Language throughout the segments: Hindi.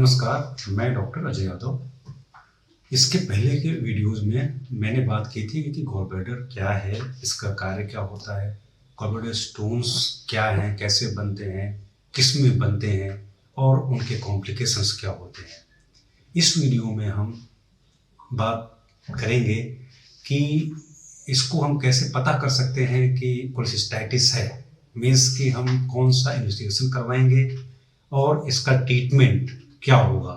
नमस्कार, मैं डॉक्टर अजय यादव। इसके पहले के वीडियोज़ में मैंने बात की थी कि गॉलब्लैडर क्या है, इसका कार्य क्या होता है, गॉलब्लैडर स्टोन्स क्या हैं, कैसे बनते हैं, किस में बनते हैं और उनके कॉम्प्लिकेशंस क्या होते हैं। इस वीडियो में हम बात करेंगे कि इसको हम कैसे पता कर सकते हैं कि कोलेसिस्टाइटिस है, मीन्स कि हम कौन सा इन्वेस्टिगेशन करवाएंगे और इसका ट्रीटमेंट क्या होगा,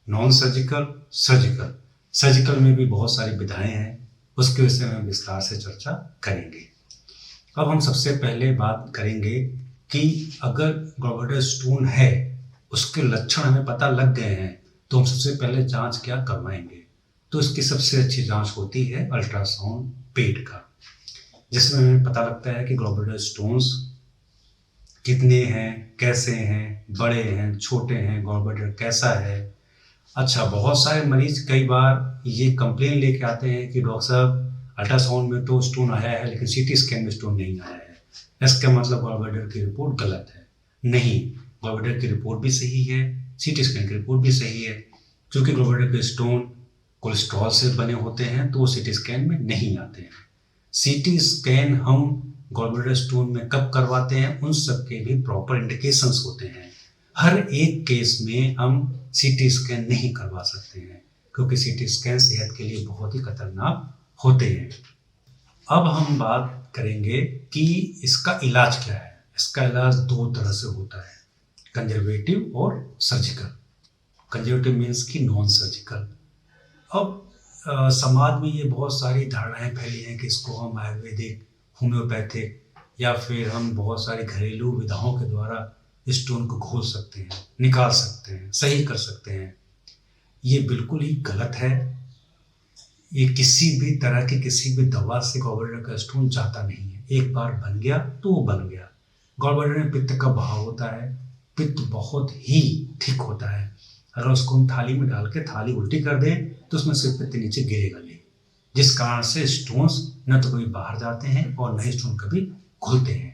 नॉन सर्जिकल, सर्जिकल। सर्जिकल में भी बहुत सारी विधाएं हैं, उसके विषय में विस्तार से चर्चा करेंगे। अब हम सबसे पहले बात करेंगे कि अगर गॉलब्लैडर स्टोन है, उसके लक्षण हमें पता लग गए हैं, तो हम सबसे पहले जांच क्या करवाएंगे। तो इसकी सबसे अच्छी जांच होती है अल्ट्रासाउंड पेट का, जिसमें हमें पता लगता है कि गॉलब्लैडर स्टोन्स कितने हैं, कैसे हैं, बड़े हैं, छोटे हैं, गॉलब्लैडर कैसा है। अच्छा, बहुत सारे मरीज कई बार ये कंप्लेन लेके आते हैं कि डॉक्टर साहब अल्ट्रासाउंड में तो स्टोन आया है लेकिन सीटी स्कैन में स्टोन नहीं आया है, इसका मतलब गॉलब्लैडर की रिपोर्ट गलत है। नहीं, गॉलब्लैडर की रिपोर्ट भी सही है, सीटी स्कैन की रिपोर्ट भी सही है। क्योंकि गॉलब्लैडर के स्टोन कोलेस्ट्रॉल से बने होते हैं तो वो सीटी स्कैन में नहीं आते हैं। सीटी स्कैन हम गॉलब्लैडर स्टोन में कब करवाते हैं, उन सब के भी प्रॉपर इंडिकेशंस होते हैं। हर एक केस में हम सीटी स्कैन नहीं करवा सकते हैं क्योंकि सीटी स्कैन सेहत के लिए बहुत ही खतरनाक होते हैं। अब हम बात करेंगे कि इसका इलाज क्या है। इसका इलाज दो तरह से होता है, कंजर्वेटिव और सर्जिकल। कंजर्वेटिव मीन्स कि नॉन सर्जिकल। अब समाज में ये बहुत सारी धारणाएं फैली हैं कि इसको हम आयुर्वेदिक, होम्योपैथिक या फिर हम बहुत सारी घरेलू विधाओं के द्वारा स्टोन को खोल सकते हैं, निकाल सकते हैं, सही कर सकते हैं। ये बिल्कुल ही गलत है। ये किसी भी तरह की किसी भी दवा से गॉलब्लैडर का स्टोन जाता नहीं है। एक बार बन गया तो वो बन गया। गॉलब्लैडर में पित्त का बहाव होता है, पित्त बहुत ही थिक होता है। अगर उसको हम थाली में डाल के थाली उल्टी कर दें तो उसमें से पित्त नीचे गिरेगा नहीं, जिस कारण से स्टोन्स न तो कभी बाहर जाते हैं और न ही स्टोन कभी खुलते हैं।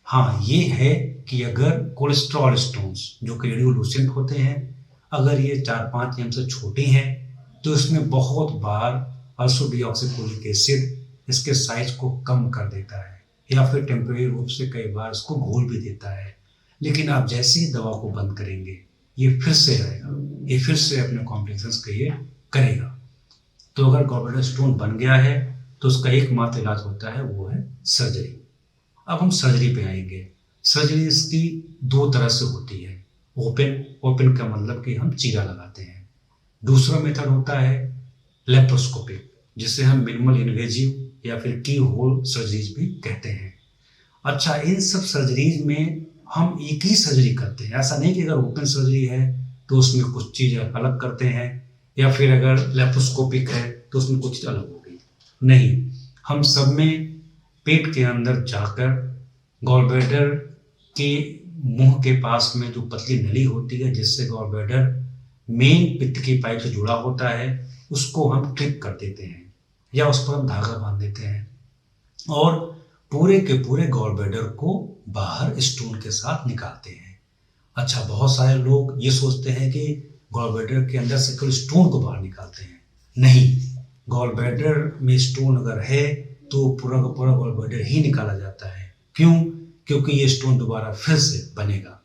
हाँ, ये है कि अगर कोलेस्ट्रॉल स्टोन्स जो कि रेडियोलुसेंट होते हैं, अगर ये 4-5 एम से छोटे हैं तो इसमें बहुत बार अल्सोडिऑक्सीकोलिक एसिड इसके साइज को कम कर देता है या फिर टेम्परेरी रूप से कई बार इसको घोल भी देता है। लेकिन आप जैसे ही दवा को बंद करेंगे ये फिर से रहेगा, ये फिर से अपने कॉम्प्लिकेशंस क्रिएट करेगा। तो अगर गॉलब्लैडर स्टोन बन गया है तो उसका एकमात्र इलाज होता है, वो है सर्जरी। अब हम सर्जरी पे आएंगे। सर्जरी इसकी दो तरह से होती है। ओपन का मतलब कि हम चीरा लगाते हैं। दूसरा मेथड होता है लेप्रोस्कोपिक, जिसे हम मिनिमल इन्वेजिव या फिर की होल सर्जरीज भी कहते हैं। अच्छा, इन सब सर्जरीज में हम एक ही सर्जरी करते हैं। ऐसा नहीं कि अगर ओपन सर्जरी है तो उसमें कुछ चीज़ अलग करते हैं या फिर अगर लेप्रोस्कोपिक है तो उसमें कुछ चीज़ अलग होगी। नहीं, हम सब में पेट के अंदर जाकर गॉलब्लैडर के मुंह के पास में जो पतली नली होती है जिससे गॉलब्लैडर मेन पित्त की पाइप से जुड़ा होता है, उसको हम ट्रिप कर देते हैं या उस पर हम धागा बांध देते हैं और पूरे के पूरे गॉलब्लैडर को बाहर स्टोन के साथ निकालते हैं। अच्छा, बहुत सारे लोग ये सोचते हैं कि गॉलब्लैडर के अंदर से केवल स्टोन को बाहर निकालते हैं। नहीं, गॉलब्लैडर में स्टोन अगर है तो पूरा का पूरा गॉलब्लैडर ही निकाला जाता है। क्यों? क्योंकि ये स्टोन दोबारा फिर से बनेगा।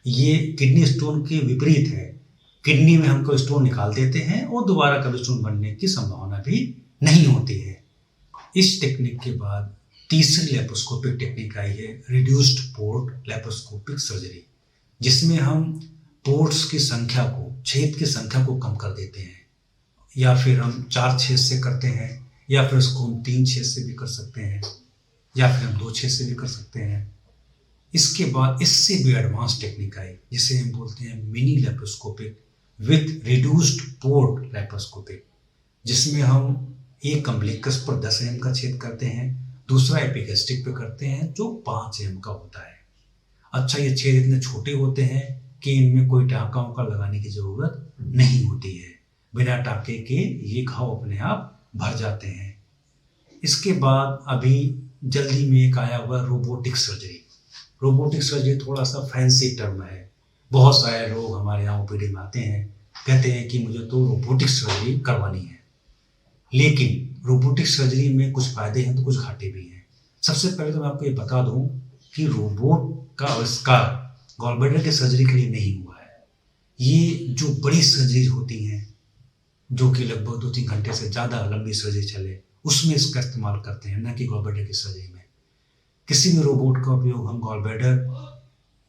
ये किडनी स्टोन के विपरीत है। किडनी में हम कोई स्टोन निकाल देते हैं और दोबारा कभी स्टोन बनने की संभावना भी नहीं होती है। इस टेक्निक के बाद तीसरी लेप्रोस्कोपिक टेक्निक आई है, रिड्यूस्ड पोर्ट लेप्रोस्कोपिक सर्जरी, जिसमें हम पोर्ट्स की संख्या को, छेद की संख्या को कम कर देते हैं। या फिर हम 4 छेद से करते हैं या फिर उसको हम 3 छेद से भी कर सकते हैं या फिर हम 2 छेद से भी कर सकते हैं। इसके बाद इससे भी एडवांस टेक्निक आई जिसे हम बोलते हैं mini laparoscopic with reduced port laparoscopic, जिसमें हम एक अम्बिलिकस पर 10 एम का छेद करते हैं, दूसरा एपिगैस्ट्रिक पे करते हैं जो 5 एम का होता है। अच्छा, ये छेद इतने छोटे होते हैं कि इनमें कोई टाँका उका लगाने की ज़रूरत नहीं होती है। बिना टाँके के ये घाव अपने आप भर जाते हैं। इसके बाद अभी जल्दी में एक आया हुआ रोबोटिक सर्जरी। रोबोटिक सर्जरी थोड़ा सा फैंसी टर्म है। बहुत सारे लोग हमारे यहाँ ओपीडी में आते हैं, कहते हैं कि मुझे तो रोबोटिक सर्जरी करवानी है। लेकिन रोबोटिक सर्जरी में कुछ फायदे हैं तो कुछ घाटे भी हैं। सबसे पहले तो मैं आपको ये बता दूं कि रोबोट का आविष्कार गॉल ब्लैडर के सर्जरी के लिए नहीं हुआ है। ये जो बड़ी सर्जरी होती हैं, जो कि लगभग 2-3 घंटे से ज़्यादा लंबी सर्जरी चले, उसमें इसका इस्तेमाल करते हैं, न कि गॉल ब्लैडर की सर्जरी में। किसी भी रोबोट का उपयोग हम गॉल ब्लैडर,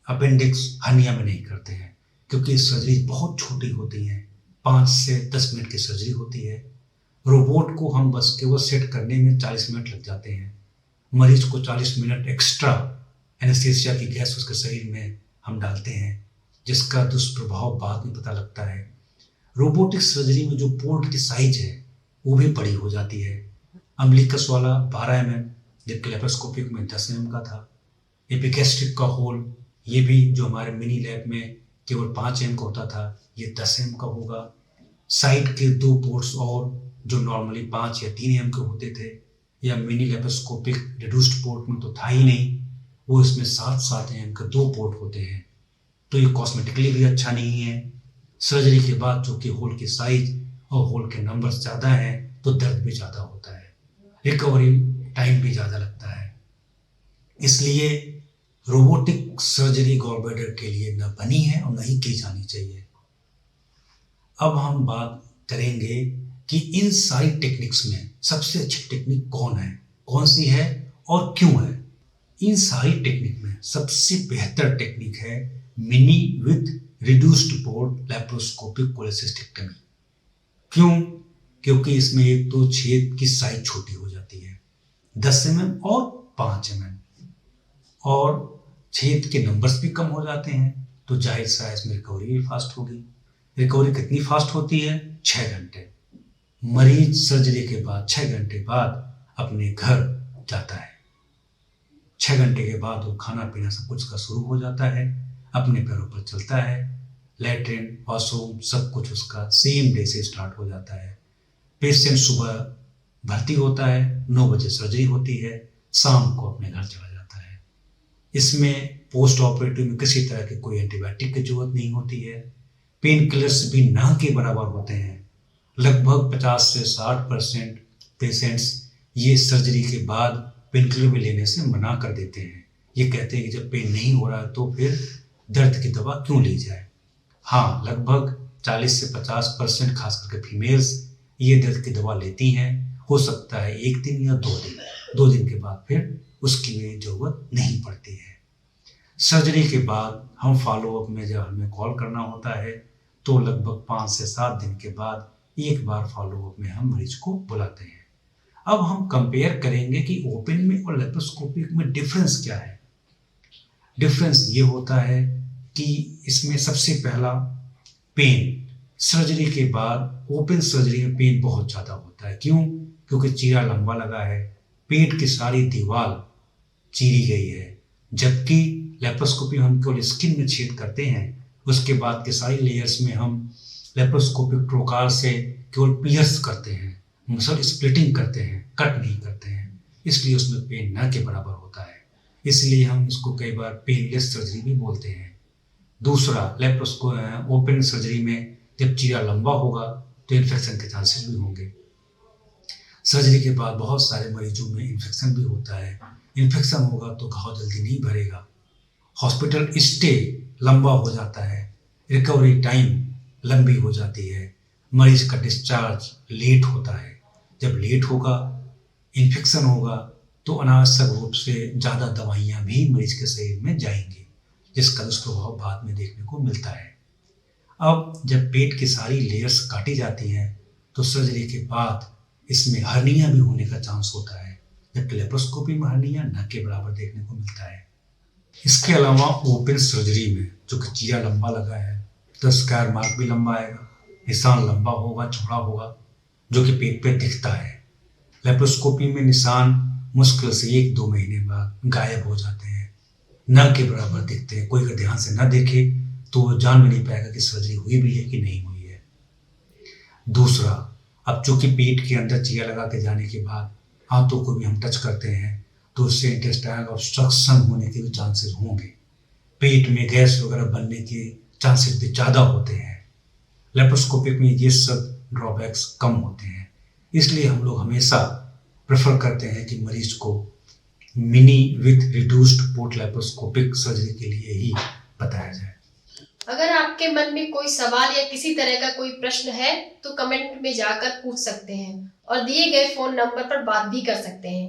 अपेंडिक्स, हर्निया में नहीं करते हैं, क्योंकि सर्जरी बहुत छोटी होती हैं। 5 से 10 मिनट की सर्जरी होती है। रोबोट को हम बस केवल सेट करने में 40 मिनट लग जाते हैं। मरीज को 40 मिनट एक्स्ट्रा एनेस्थीसिया की गैस उसके शरीर में हम डालते हैं, जिसका दुष्प्रभाव बाद में पता लगता है। रोबोटिक सर्जरी में जो पोर्ट की साइज है वो भी बड़ी हो जाती है। अम्बिलिकस वाला 12 mm, जबकि लेप्रोस्कोपिक में 10 mm का था। एपिगैस्ट्रिक का होल, ये भी जो हमारे मिनी लैब में केवल 5 mm का होता था, ये 10 mm का होगा। साइड के 2 पोर्ट्स और जो नॉर्मली 5 या 3 mm के होते थे, या मिनी लेप्रोस्कोपिक रिड्यूस्ड पोर्ट में तो था ही नहीं, वो इसमें 7-7 mm के 2 पोर्ट होते हैं। तो ये कॉस्मेटिकली भी अच्छा नहीं है। सर्जरी के बाद चूंकि होल की साइज और होल के नंबर्स ज़्यादा हैं तो दर्द भी ज़्यादा होता है, रिकवरी टाइम भी ज़्यादा लगता है। इसलिए रोबोटिक सर्जरी गॉल ब्लैडर के लिए न बनी है और न ही की जानी चाहिए। अब हम बात करेंगे कि इन सारी टेक्निक्स में सबसे अच्छी टेक्निक कौन है, कौन सी है और क्यों है। इन सारी टेक्निक में सबसे बेहतर टेक्निक है mini with reduced port laparoscopic cholecystectomy. क्यों? क्योंकि इसमें एक तो छेद की साइज छोटी हो जाती है, 10 mm और 5 mm, और छेद के नंबर्स भी कम हो जाते हैं, तो जाहिर सा इसमें रिकवरी भी फास्ट होगी। रिकवरी कितनी फास्ट होती है? 6 घंटे। मरीज सर्जरी के बाद 6 घंटे बाद अपने घर जाता है। 6 घंटे के बाद वो खाना पीना सब कुछ का शुरू हो जाता है, अपने पैरों पर चलता है, लैट्रिन, वॉशरूम सब कुछ उसका सेम डे से स्टार्ट हो जाता है। पेशेंट सुबह भर्ती होता है, 9 बजे सर्जरी होती है, शाम को अपने घर चला जाता है। इसमें पोस्ट ऑपरेटिव में किसी तरह की कोई एंटीबायोटिक की जरूरत नहीं होती है। पेन किलर्स भी ना के बराबर होते हैं। लगभग 50 से 60% पेशेंट्स ये सर्जरी के बाद पेन किलर भी लेने से मना कर देते हैं। ये कहते हैं कि जब पेन नहीं हो रहा है तो फिर दर्द की दवा क्यों ली जाए। हाँ, लगभग 40 से 50% खास करके फीमेल्स ये दर्द की दवा लेती हैं। हो सकता है 1 दिन या 2 दिन के बाद फिर उसकी भी जरूरत नहीं पड़ती है। सर्जरी के बाद हम फॉलोअप में जब हमें कॉल करना होता है तो लगभग 5 से 7 दिन के बाद एक बार फॉलोअप में हम मरीज को बुलाते हैं। अब हम कंपेयर करेंगे कि ओपन में और लेप्रोस्कोपिक में डिफरेंस क्या है। डिफरेंस ये होता है कि इसमें सबसे पहला पेन, सर्जरी के बाद ओपन सर्जरी में पेन बहुत ज़्यादा होता है। क्यों? क्योंकि चीरा लंबा लगा है, पेट की सारी दीवार चीरी गई है, जबकि लेप्रोस्कोपी हम केवल स्किन में छेद करते हैं, उसके बाद के सारी लेयर्स में हम लेप्रोस्कोपिक ट्रोकार से केवल पियर्स करते हैं, मसल स्प्लिटिंग करते हैं, कट नहीं करते हैं, इसलिए उसमें पेन न के बराबर होता है। इसलिए हम इसको कई बार पेनलेस सर्जरी भी बोलते हैं। दूसरा, ओपन सर्जरी में जब चीरा लंबा होगा तो इन्फेक्शन के चांसेस भी होंगे। सर्जरी के बाद बहुत सारे मरीजों में इन्फेक्शन भी होता है। इन्फेक्शन होगा तो घाव जल्दी नहीं भरेगा, हॉस्पिटल स्टे लंबा हो जाता है, रिकवरी टाइम लंबी हो जाती है, मरीज का डिस्चार्ज लेट होता है। जब लेट होगा, इन्फेक्शन होगा, तो अनावश्यक रूप से ज़्यादा दवाइयाँ भी मरीज के शरीर में जाएंगी, जिसका दुष्प्रभाव बाद में देखने को मिलता है। अब जब पेट की सारी लेयर्स काटी जाती हैं तो सर्जरी के बाद इसमें हर्निया भी होने का चांस होता है, जबकि लेप्रोस्कोपी में हर्निया न के बराबर देखने को मिलता है। इसके अलावा ओपन सर्जरी में जो कि चीरा लंबा लगा है तो स्क्वायर मार्क भी लंबा आएगा, निशान लंबा होगा, चौड़ा होगा, जो कि पेट पे दिखता है। लेप्रोस्कोपी में निशान मुश्किल से 1-2 महीने बाद गायब हो जाते हैं, न के बराबर दिखते हैं। कोई अगर ध्यान से न देखे तो वो जान भी नहीं पाएगा कि सर्जरी हुई भी है कि नहीं हुई है। दूसरा, अब चूंकि पेट के अंदर चीरा लगा के जाने के बाद हाथों को भी हम टच करते हैं तो उससे इंटेस्टाइनल ऑब्स्ट्रक्शन होने के भी चांसेस होंगे, पेट में गैस वगैरह बनने के चांसेस भी ज़्यादा होते हैं। लेप्रोस्कोपिक में ये सब ड्रॉबैक्स कम होते हैं, इसलिए हम लोग हमेशा प्रेफर करते हैं कि मरीज को mini with reduced port laparoscopic surgery के लिए ही बताया जाए। अगर आपके मन में कोई सवाल या किसी तरह का कोई प्रश्न है तो कमेंट में जाकर पूछ सकते हैं और दिए गए फोन नंबर पर बात भी कर सकते हैं।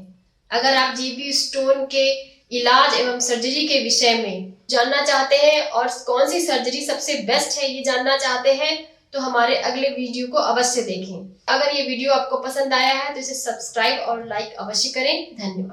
अगर आप जीबी स्टोन के इलाज एवं सर्जरी के विषय में जानना चाहते हैं और कौन सी सर्जरी सबसे बेस्ट है ये जानना चाहते हैं तो हमारे अगले वीडियो को अवश्य देखें। अगर ये वीडियो आपको पसंद आया है तो इसे सब्सक्राइब और लाइक अवश्य करें। धन्यवाद।